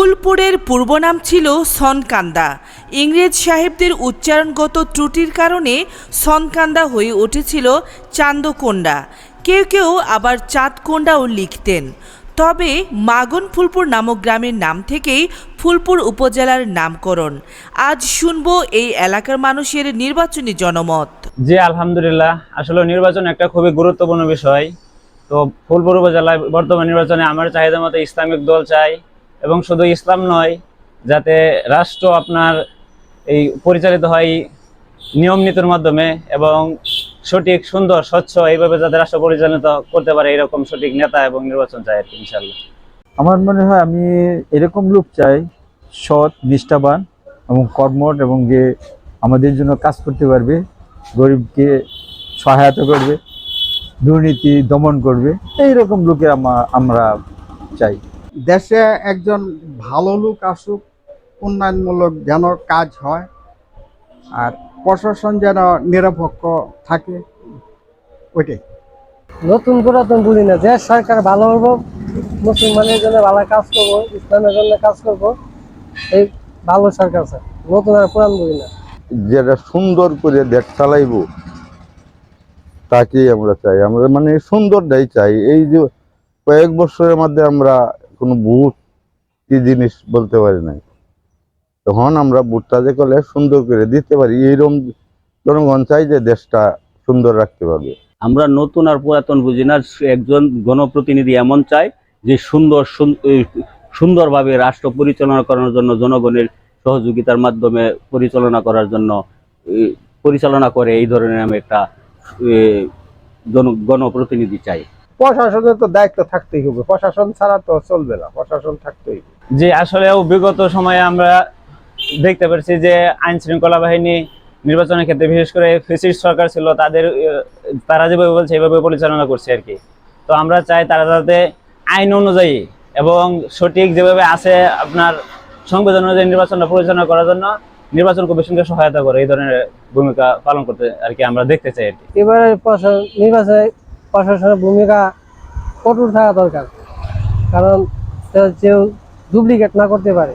ফুলপুরের পূর্ব নাম ছিল সনকান্দা। ইংরেজ সাহেবদের উচ্চারণগত ত্রুটির কারণে সনকান্দা হয়ে উঠেছিল চান্দকোন্ডা। কেউ কেউ আবার চাঁদকোন্ডাও লিখতেন। তবে মাগন ফুলপুর নামক গ্রামের নাম থেকেই ফুলপুর উপজেলার নামকরণ। আজ শুনবো এই এলাকার মানুষের নির্বাচনী জনমত। জি আলহামদুলিল্লাহ, আসলে নির্বাচন একটা খুবই গুরুত্বপূর্ণ বিষয়। তো ফুলপুর উপজেলায় বর্তমান নির্বাচনে আমার চাহিদা মতো ইসলামিক দল চাই, এবং শুধু ইসলাম নয়, যাতে রাষ্ট্র আপনার এই পরিচালিত হয় নিয়ম নীতির মাধ্যমে এবং সঠিক সুন্দর স্বচ্ছ এইভাবে যাতে রাষ্ট্র পরিচালিত করতে পারে, এরকম সঠিক নেতা এবং নির্বাচন চাই আর কি ইনশাল্লাহ। আমার মনে হয় আমি এরকম লোক চাই, সৎ, নিষ্ঠাবান এবং কর্মঠ, এবং যে আমাদের জন্য কাজ করতে পারবে, গরিবকে সহায়তা করবে, দুর্নীতি দমন করবে, এইরকম লোকের আমরা চাই। দেশে একজন ভালো লোক আসুক, উন্নয়নমূলক যেন কাজ হয়, আর প্রশাসন যেন নিরপেক্ষ থাকে, ওইটাই। নতুন পুরাতন বলি না, যে সরকার ভালো হবো, মুসলমানের জন্য ভালো কাজ করবো, ইসলামের জন্য কাজ করবো, এই ভালো সরকার স্যার। নতুন আর পুরান বলি না, যেটা সুন্দর করে দেশ চালাইবো তাকেই আমরা চাই। আমরা মানে সুন্দরটাই চাই। এই যে কয়েক বছরের মধ্যে আমরা কোনো ভোট কি জিনিস বলতে পারি নাই, তখন আমরা ভোটটা যে করলে সুন্দর করে দিতে পারি, এইরকম জনগণ চাই যে দেশটা সুন্দর রাখতে পারবে। আমরা নতুন আর পুরাতন বুঝি না, একজন গণপ্রতিনিধি এমন চাই যে সুন্দরভাবে রাষ্ট্র পরিচালনা করার জন্য, জনগণের সহযোগিতার মাধ্যমে পরিচালনা করে, এই ধরনের আমি একটা গণপ্রতিনিধি চাই। প্রশাসনের তো দায়িত্ব থাকতেই হবে, প্রশাসন ছাড়া তো চলবে না, প্রশাসন থাকতেই হবে। যে আসলেও বিগত সময়ে আমরা দেখতে পাচ্ছি যে আইন শৃঙ্খলা বাহিনী নির্বাচনের ক্ষেত্রে, বিশেষ করে ফ্যাসিস্ট সরকার ছিল, তারা যেভাবে বলছে এইভাবে পরিচালনা করছে আর কি। তো আমরা চাই তারা যাতে আইন অনুযায়ী এবং সঠিক যেভাবে আছে আপনার সংবিধান অনুযায়ী নির্বাচনটা পরিচালনা করার জন্য নির্বাচন কমিশনকে সহায়তা করে এই ধরনের ভূমিকা পালন করতে আর কি আমরা দেখতে চাই আর কি। এবারে নির্বাচনে প্রশাসনের ভূমিকা কঠোর থাকা দরকার, কারণ কেউ ডুপ্লিকেট না করতে পারে।